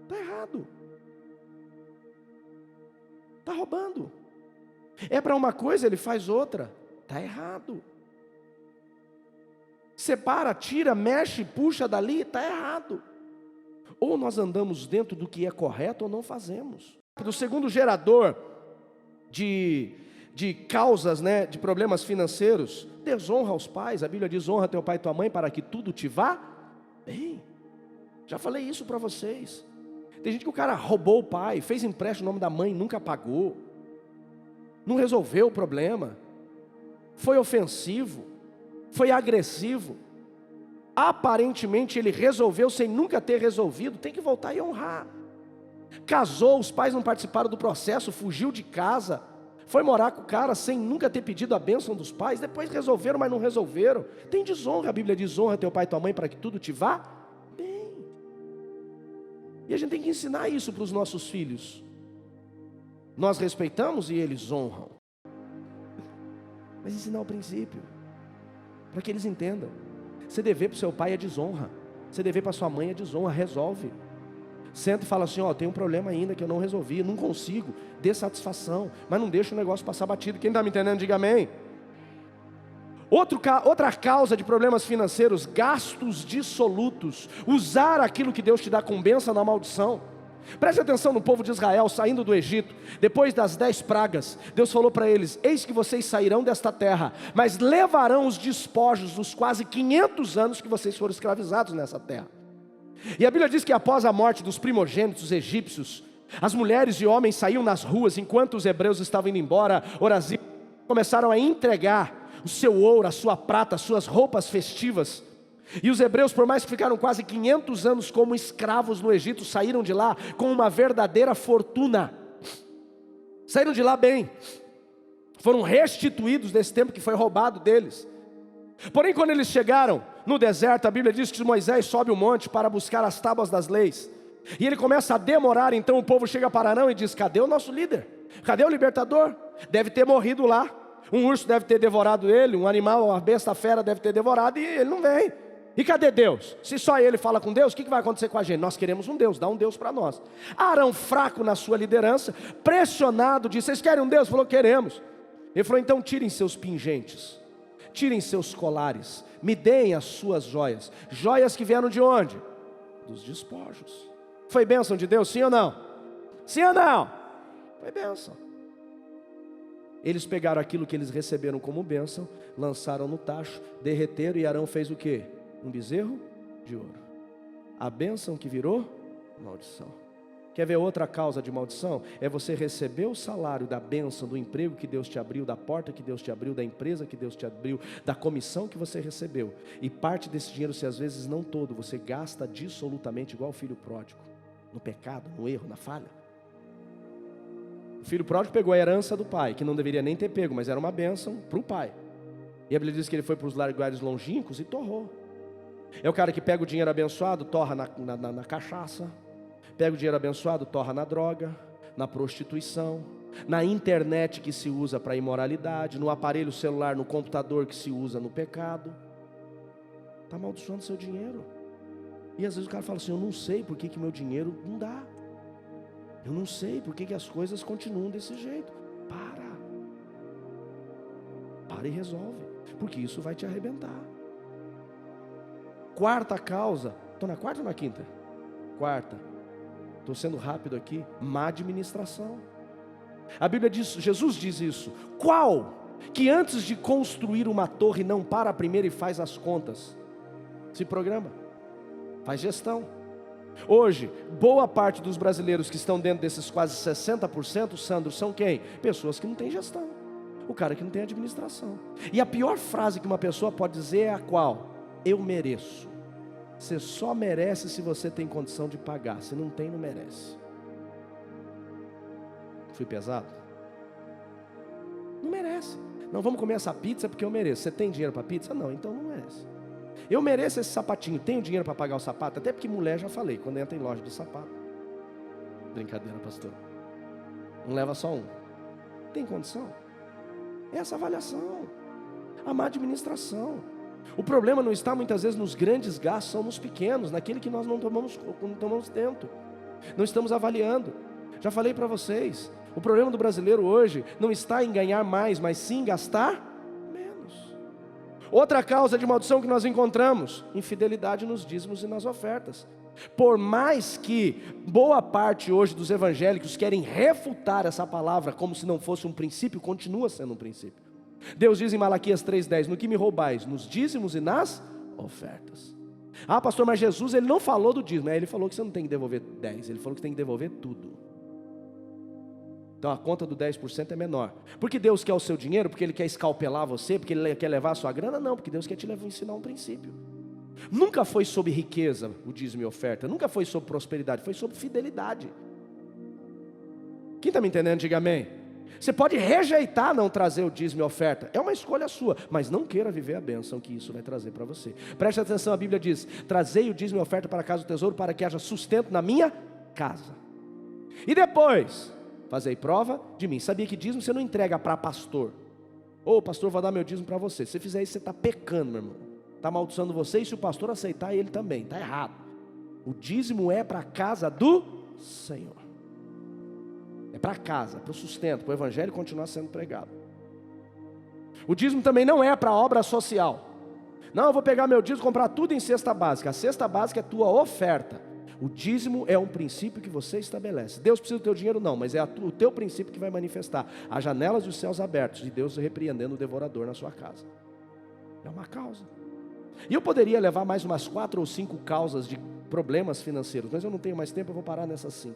[SPEAKER 1] Está errado. Está roubando. É para uma coisa, ele faz outra. Está errado. Separa, tira, mexe, puxa dali. Está errado. Ou nós andamos dentro do que é correto ou não fazemos. O segundo gerador de causas, né, de problemas financeiros, desonra aos pais. A Bíblia diz, honra teu pai e tua mãe para que tudo te vá bem. Já falei isso para vocês. Tem gente que o cara roubou o pai, fez empréstimo no nome da mãe, nunca pagou, não resolveu o problema, foi ofensivo, foi agressivo. Aparentemente ele resolveu sem nunca ter resolvido. Tem que voltar e honrar. Casou, os pais não participaram do processo, fugiu de casa, foi morar com o cara sem nunca ter pedido a bênção dos pais, depois resolveram, mas não resolveram. Tem desonra. A Bíblia diz, honra teu pai e tua mãe para que tudo te vá bem. E a gente tem que ensinar isso para os nossos filhos. Nós respeitamos e eles honram, mas ensinar o princípio, para que eles entendam. Você dever para o seu pai é desonra, você dever para sua mãe é desonra. Resolve. Senta e fala assim, ó, tem um problema ainda que eu não resolvi, não consigo, dê satisfação, mas não deixa o negócio passar batido. Quem está me entendendo, diga amém. Outra causa de problemas financeiros, gastos dissolutos. Usar aquilo que Deus te dá com bênção na maldição. Preste atenção no povo de Israel saindo do Egito, depois das 10 pragas, Deus falou para eles, eis que vocês sairão desta terra, mas levarão os despojos dos quase 500 anos que vocês foram escravizados nessa terra. E a Bíblia diz que após a morte dos primogênitos egípcios, as mulheres e homens saíam nas ruas, enquanto os hebreus estavam indo embora, começaram a entregar o seu ouro, a sua prata, as suas roupas festivas. E os hebreus, por mais que ficaram quase 500 anos como escravos no Egito, saíram de lá com uma verdadeira fortuna. Saíram de lá bem. Foram restituídos desse tempo que foi roubado deles. Porém, quando eles chegaram no deserto, a Bíblia diz que Moisés sobe o monte para buscar as tábuas das leis. E ele começa a demorar, então o povo chega para Arão e diz, cadê o nosso líder? Cadê o libertador? Deve ter morrido lá. Um urso deve ter devorado ele, um animal, uma besta fera deve ter devorado, e ele não vem. E cadê Deus? Se só ele fala com Deus, o que vai acontecer com a gente? Nós queremos um Deus, dá um Deus para nós. Arão, fraco na sua liderança, pressionado, disse, vocês querem um Deus? Falou, queremos. Ele falou, então tirem seus pingentes, tirem seus colares, me deem as suas joias. Joias que vieram de onde? Dos despojos. Foi bênção de Deus, sim ou não? Sim ou não? Foi bênção. Eles pegaram aquilo que eles receberam como bênção, lançaram no tacho, derreteram, e Arão fez o quê? Um bezerro de ouro. A bênção que virou maldição. Quer ver outra causa de maldição? É você receber o salário da bênção, do emprego que Deus te abriu, da porta que Deus te abriu, da empresa que Deus te abriu, da comissão que você recebeu. E parte desse dinheiro, se às vezes não todo, você gasta dissolutamente igual o filho pródigo. No pecado, no erro, na falha. filho pródigo pegou a herança do pai, que não deveria nem ter pego, mas era uma bênção para o pai. E a Bíblia diz que ele foi para os lugares longínquos e torrou. É o cara que pega o dinheiro abençoado, torra na cachaça. Pega o dinheiro abençoado, torra na droga, na prostituição, na internet que se usa para imoralidade, no aparelho celular, no computador que se usa no pecado. Está amaldiçoando seu dinheiro. E às vezes o cara fala assim: eu não sei por que meu dinheiro não dá. Eu não sei por que as coisas continuam desse jeito. Para e resolve, porque isso vai te arrebentar. Quarta causa. Estou na quarta ou na quinta? Quarta. Estou sendo rápido aqui. Má administração. A Bíblia diz, Jesus diz isso. Qual que antes de construir uma torre não para primeiro e faz as contas? Se programa, faz gestão. Hoje, boa parte dos brasileiros que estão dentro desses quase 60%, Sandro, são quem? Pessoas que não têm gestão. O cara que não tem administração. E a pior frase que uma pessoa pode dizer é a qual? Eu mereço. Você só merece se você tem condição de pagar. Se não tem, não merece. Fui pesado? Não merece. Não, vamos comer essa pizza porque eu mereço. Você tem dinheiro para pizza? Não, então não merece. Eu mereço esse sapatinho. Tenho dinheiro para pagar o sapato? Até porque mulher, já falei, quando entra em loja de sapato. Brincadeira, pastor. Não leva só um. Tem condição? Essa avaliação, a má administração. O problema não está muitas vezes nos grandes gastos, são nos pequenos, naquele que nós não tomamos tempo, não estamos avaliando. Já falei para vocês, o problema do brasileiro hoje não está em ganhar mais, mas sim gastar menos. Outra causa de maldição que nós encontramos: infidelidade nos dízimos e nas ofertas. Por mais que boa parte hoje dos evangélicos querem refutar essa palavra como se não fosse um princípio, continua sendo um princípio. Deus diz em Malaquias 3,10: no que me roubais? Nos dízimos e nas ofertas. Ah, pastor, mas Jesus ele não falou do dízimo. Ele falou que você não tem que devolver 10, ele falou que você tem que devolver tudo. Então a conta do 10% é menor. Porque Deus quer o seu dinheiro? Porque Ele quer escalpelar você? Porque Ele quer levar a sua grana? Não, porque Deus quer te ensinar um princípio. Nunca foi sobre riqueza o dízimo e oferta, nunca foi sobre prosperidade, foi sobre fidelidade. Quem está me entendendo, diga amém. Você pode rejeitar não trazer o dízimo e oferta, é uma escolha sua, mas não queira viver a bênção que isso vai trazer para você. Preste atenção, a Bíblia diz: trazei o dízimo e oferta para a casa do tesouro, para que haja sustento na minha casa. E depois, fazei prova de mim. Sabia que dízimo você não entrega para pastor. Ô pastor, vou dar meu dízimo para você. Se você fizer isso, você está pecando, meu irmão. Está amaldiçoando você, e se o pastor aceitar, ele também, está errado. O dízimo é para a casa do Senhor. É para casa, para o sustento, para o evangelho continuar sendo pregado. O dízimo também não é para obra social. Não, eu vou pegar meu dízimo e comprar tudo em cesta básica. A cesta básica é tua oferta. O dízimo é um princípio que você estabelece. Deus precisa do teu dinheiro? Não, mas é o teu princípio que vai manifestar. As janelas e os céus abertos, e Deus repreendendo o devorador na sua casa. É uma causa. E eu poderia levar mais umas 4 ou 5 causas de problemas financeiros, mas eu não tenho mais tempo, eu vou parar nessas 5.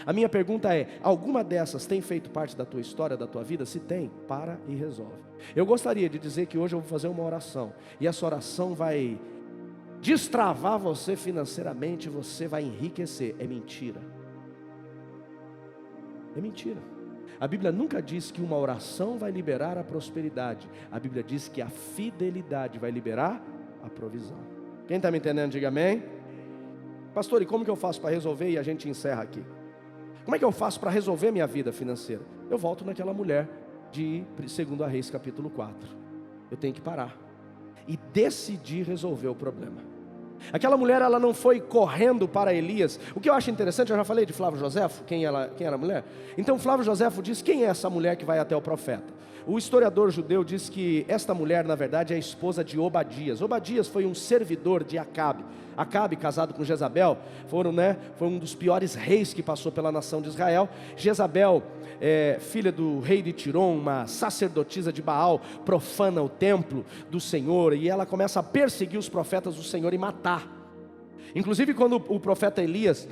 [SPEAKER 1] A minha pergunta é: alguma dessas tem feito parte da tua história, da tua vida? Se tem, para e resolve. Eu gostaria de dizer que hoje eu vou fazer uma oração, e essa oração vai destravar você financeiramente, você vai enriquecer. É mentira. É mentira. A Bíblia nunca diz que uma oração vai liberar a prosperidade. A Bíblia diz que a fidelidade vai liberar a provisão. Quem está me entendendo, diga amém. Pastor, e como que eu faço para resolver? E a gente encerra aqui. Como é que eu faço para resolver minha vida financeira? Eu volto naquela mulher de 2 Reis capítulo 4. Eu tenho que parar e decidir resolver o problema. Aquela mulher, ela não foi correndo para Elias. O que eu acho interessante, eu já falei de Flávio Joséfo, quem era a mulher. Então Flávio Joséfo diz: quem é essa mulher que vai até o profeta? O historiador judeu diz que esta mulher, na verdade, é a esposa de Obadias. Obadias foi um servidor de Acabe. Acabe, casado com Jezabel, foi um dos piores reis que passou pela nação de Israel. Jezabel, filha do rei de Tirom, uma sacerdotisa de Baal, profana o templo do Senhor, e ela começa a perseguir os profetas do Senhor e matar. Inclusive quando o profeta Elias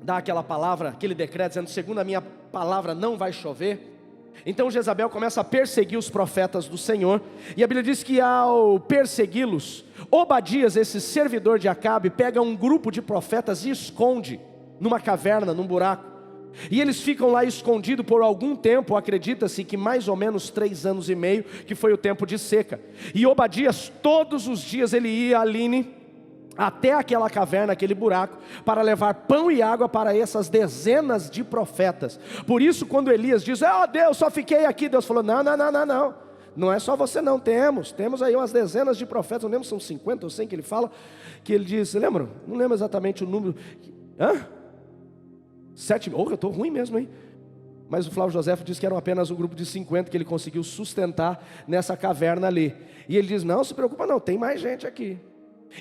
[SPEAKER 1] dá aquela palavra, aquele decreto dizendo: segundo a minha palavra não vai chover. Então Jezabel começa a perseguir os profetas do Senhor, e a Bíblia diz que ao persegui-los, Obadias, esse servidor de Acabe, pega um grupo de profetas e esconde numa caverna, num buraco. E eles ficam lá escondidos por algum tempo, acredita-se que mais ou menos 3 anos e meio, que foi o tempo de seca. E Obadias, todos os dias ele ia ali até aquela caverna, aquele buraco, para levar pão e água para essas dezenas de profetas. Por isso quando Elias diz, Deus, só fiquei aqui, Deus falou, não é só você não, temos aí umas dezenas de profetas, não lembro, são 50 ou 100 que ele fala, que ele diz, lembram? Não lembro exatamente o número, 7, eu estou ruim mesmo, hein? Mas o Flávio Joséfo diz que eram apenas um grupo de 50 que ele conseguiu sustentar nessa caverna ali. E ele diz, não se preocupa não, tem mais gente aqui.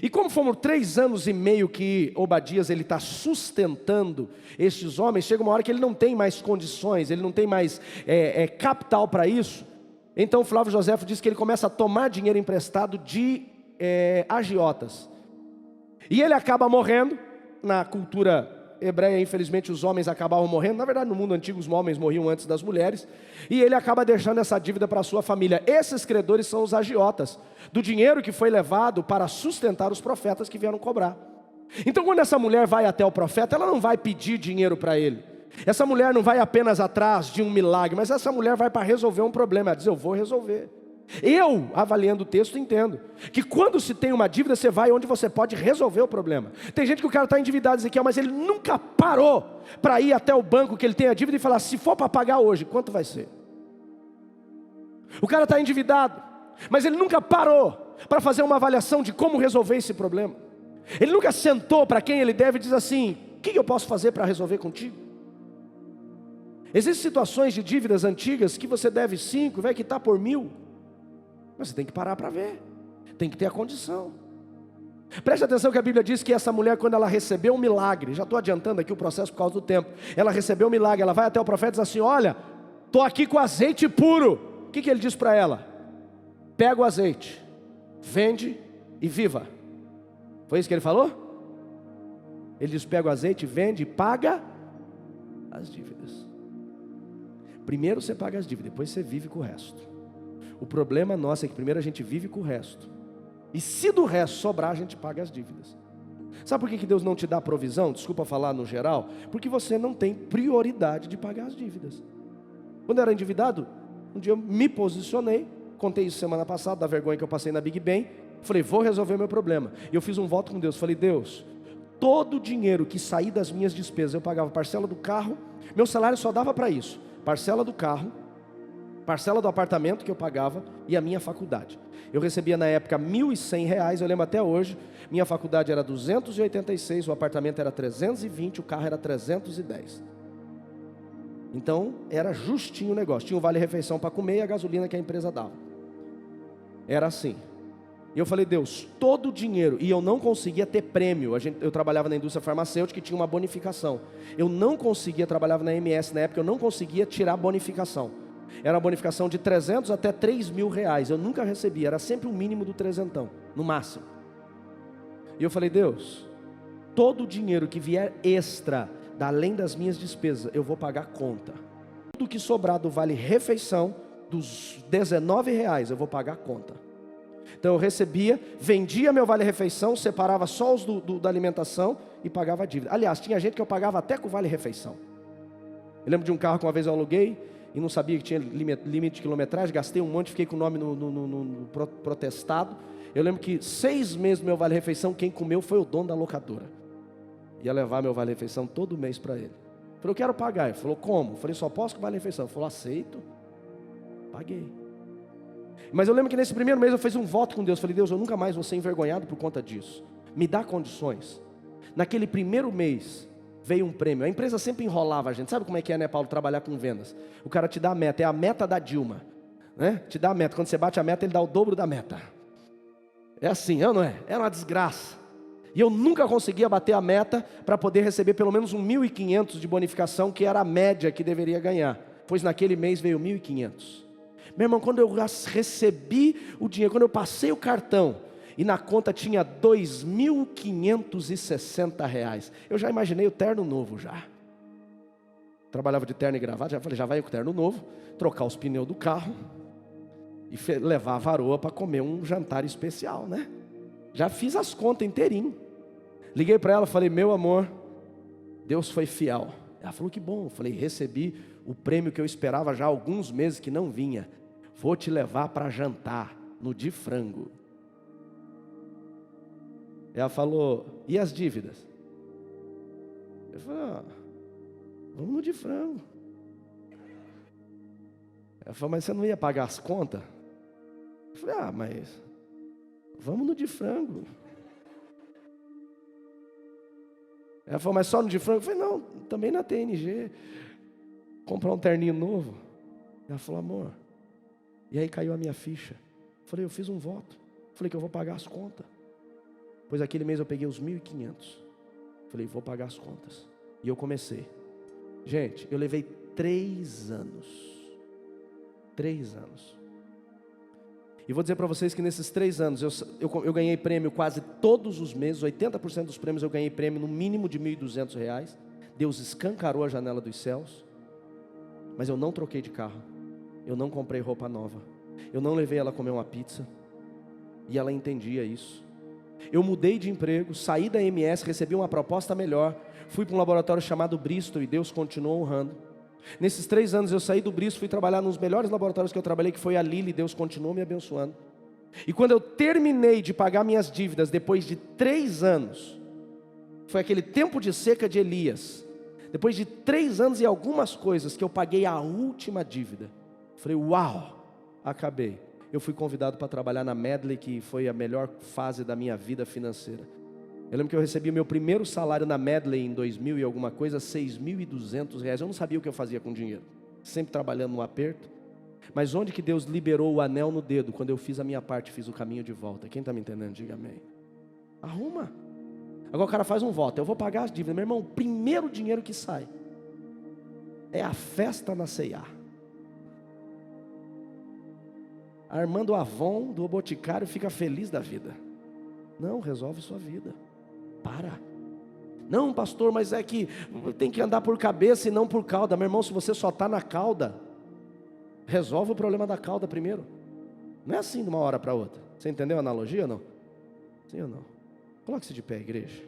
[SPEAKER 1] E como foram 3 anos e meio que Obadias ele está sustentando estes homens, chega uma hora que ele não tem mais condições, ele não tem mais capital para isso. Então o Flávio Joséfo diz que ele começa a tomar dinheiro emprestado de agiotas. E ele acaba morrendo. Na cultura hebreia, infelizmente, os homens acabavam morrendo. Na verdade, no mundo antigo, os homens morriam antes das mulheres. E ele acaba deixando essa dívida para a sua família. Esses credores são os agiotas, do dinheiro que foi levado para sustentar os profetas que vieram cobrar. Então, quando essa mulher vai até o profeta, ela não vai pedir dinheiro para ele. Essa mulher não vai apenas atrás de um milagre, mas essa mulher vai para resolver um problema. Ela diz, eu vou resolver. Eu, avaliando o texto, entendo que quando se tem uma dívida, você vai onde você pode resolver o problema. Tem gente que o cara está endividado, Ezequiel, mas ele nunca parou para ir até o banco que ele tem a dívida e falar, se for para pagar hoje, quanto vai ser? O cara está endividado, mas ele nunca parou para fazer uma avaliação de como resolver esse problema. Ele nunca sentou para quem ele deve e diz assim, o que eu posso fazer para resolver contigo? Existem situações de dívidas antigas que você deve 5, vai quitar por 1.000. Mas você tem que parar para ver, tem que ter a condição. Preste atenção que a Bíblia diz que essa mulher, quando ela recebeu um milagre, já estou adiantando aqui o processo por causa do tempo, ela recebeu um milagre, ela vai até o profeta e diz assim, olha, estou aqui com azeite puro. O que ele diz para ela? Pega o azeite, vende e viva. Foi isso que ele falou? Ele diz, pega o azeite, vende e paga as dívidas. Primeiro você paga as dívidas, depois você vive com o resto. O problema nosso é que primeiro a gente vive com o resto. E se do resto sobrar, a gente paga as dívidas. Sabe por que Deus não te dá provisão? Desculpa falar no geral. Porque você não tem prioridade de pagar as dívidas. Quando eu era endividado, um dia eu me posicionei. Contei isso semana passada, da vergonha que eu passei na Big Ben. Falei, vou resolver meu problema. E eu fiz um voto com Deus. Falei, Deus, todo o dinheiro que saía das minhas despesas, eu pagava parcela do carro. Meu salário só dava para isso. Parcela do carro, parcela do apartamento que eu pagava e a minha faculdade. Eu recebia na época R$1.100, eu lembro até hoje. Minha faculdade era 286, o apartamento era 320, o carro era 310. Então era justinho o negócio. Tinha um vale-refeição para comer e a gasolina que a empresa dava. Era assim. E eu falei, Deus, todo o dinheiro, e eu não conseguia ter prêmio. Eu trabalhava na indústria farmacêutica e tinha uma bonificação. Eu não conseguia, trabalhava na MS na época, eu não conseguia tirar bonificação. Era uma bonificação de 300 até R$3.000. Eu nunca recebia, era sempre o mínimo do 300, no máximo. E eu falei, Deus, todo o dinheiro que vier extra, além das minhas despesas, eu vou pagar conta. Tudo que sobrar do vale-refeição, dos R$19, eu vou pagar conta. Então eu recebia, vendia meu vale-refeição, separava só os da alimentação e pagava a dívida. Aliás, tinha gente que eu pagava até com vale-refeição. Eu lembro de um carro que uma vez eu aluguei, e não sabia que tinha limite de quilometragem, gastei um monte, fiquei com o nome no protestado. Eu lembro que 6 meses do meu vale-refeição, quem comeu foi o dono da locadora. Ia levar meu vale-refeição todo mês para ele. Eu falei, eu quero pagar. Ele falou, como? Eu falei, só posso com vale-refeição. Ele falou, aceito. Paguei. Mas eu lembro que nesse primeiro mês eu fiz um voto com Deus. Falei, Deus, eu nunca mais vou ser envergonhado por conta disso. Me dá condições. Naquele primeiro mês veio um prêmio. A empresa sempre enrolava a gente. Sabe como é que é, né, Paulo, trabalhar com vendas? O cara te dá a meta, é a meta da Dilma, né? Te dá a meta, quando você bate a meta, ele dá o dobro da meta. É assim, não é? É uma desgraça. E eu nunca conseguia bater a meta para poder receber pelo menos 1.500 de bonificação, que era a média que deveria ganhar. Pois naquele mês veio 1.500. Meu irmão, quando eu recebi o dinheiro, quando eu passei o cartão, e na conta tinha R$2.560. Eu já imaginei o terno novo já. Trabalhava de terno e gravata, já falei, já vai com o terno novo, trocar os pneus do carro e levar a varoa para comer um jantar especial, né? Já fiz as contas inteirinho. Liguei para ela, falei, meu amor, Deus foi fiel. Ela falou, que bom. Eu falei, recebi o prêmio que eu esperava já há alguns meses que não vinha. Vou te levar para jantar no de frango. Ela falou, e as dívidas? Eu falei, vamos no de frango. Ela falou, mas você não ia pagar as contas? Eu falei, mas vamos no de frango. Ela falou, mas só no de frango? Eu falei, não, também na TNG. Comprar um terninho novo. Ela falou, amor. E aí caiu a minha ficha. Eu falei, eu fiz um voto. Eu falei que eu vou pagar as contas. Pois aquele mês eu peguei os 1.500. Falei, vou pagar as contas. E eu comecei. Gente, eu levei 3 anos. 3 anos. E vou dizer para vocês que nesses 3 anos eu ganhei prêmio quase todos os meses. 80% dos prêmios eu ganhei prêmio no mínimo de R$1.200. Deus escancarou a janela dos céus. Mas eu não troquei de carro. Eu não comprei roupa nova. Eu não levei ela a comer uma pizza. E ela entendia isso. Eu mudei de emprego, saí da MS, recebi uma proposta melhor. Fui para um laboratório chamado Bristol e Deus continuou honrando. Nesses 3 anos eu saí do Bristol, fui trabalhar nos melhores laboratórios que eu trabalhei, que foi a Lilly, e Deus continuou me abençoando. E quando eu terminei de pagar minhas dívidas, depois de 3 anos, foi aquele tempo de seca de Elias. Depois de 3 anos e algumas coisas que eu paguei a última dívida. Falei, uau, acabei. Eu fui convidado para trabalhar na Medley, que foi a melhor fase da minha vida financeira. Eu lembro que eu recebi o meu primeiro salário na Medley em 2000 e alguma coisa, R$6.200. Eu não sabia o que eu fazia com dinheiro. Sempre trabalhando no aperto. Mas onde que Deus liberou o anel no dedo? Quando eu fiz a minha parte, fiz o caminho de volta. Quem está me entendendo, diga amém. Arruma. Agora o cara faz um voto, eu vou pagar as dívidas. Meu irmão, o primeiro dinheiro que sai é a festa na C&A. Armando Avon do Boticário fica feliz da vida. Não, resolve sua vida. Para. Não, pastor, mas é que tem que andar por cabeça e não por cauda. Meu irmão, se você só está na cauda, resolve o problema da cauda primeiro. Não é assim de uma hora para outra. Você entendeu a analogia ou não? Sim ou não? Coloque-se de pé, igreja.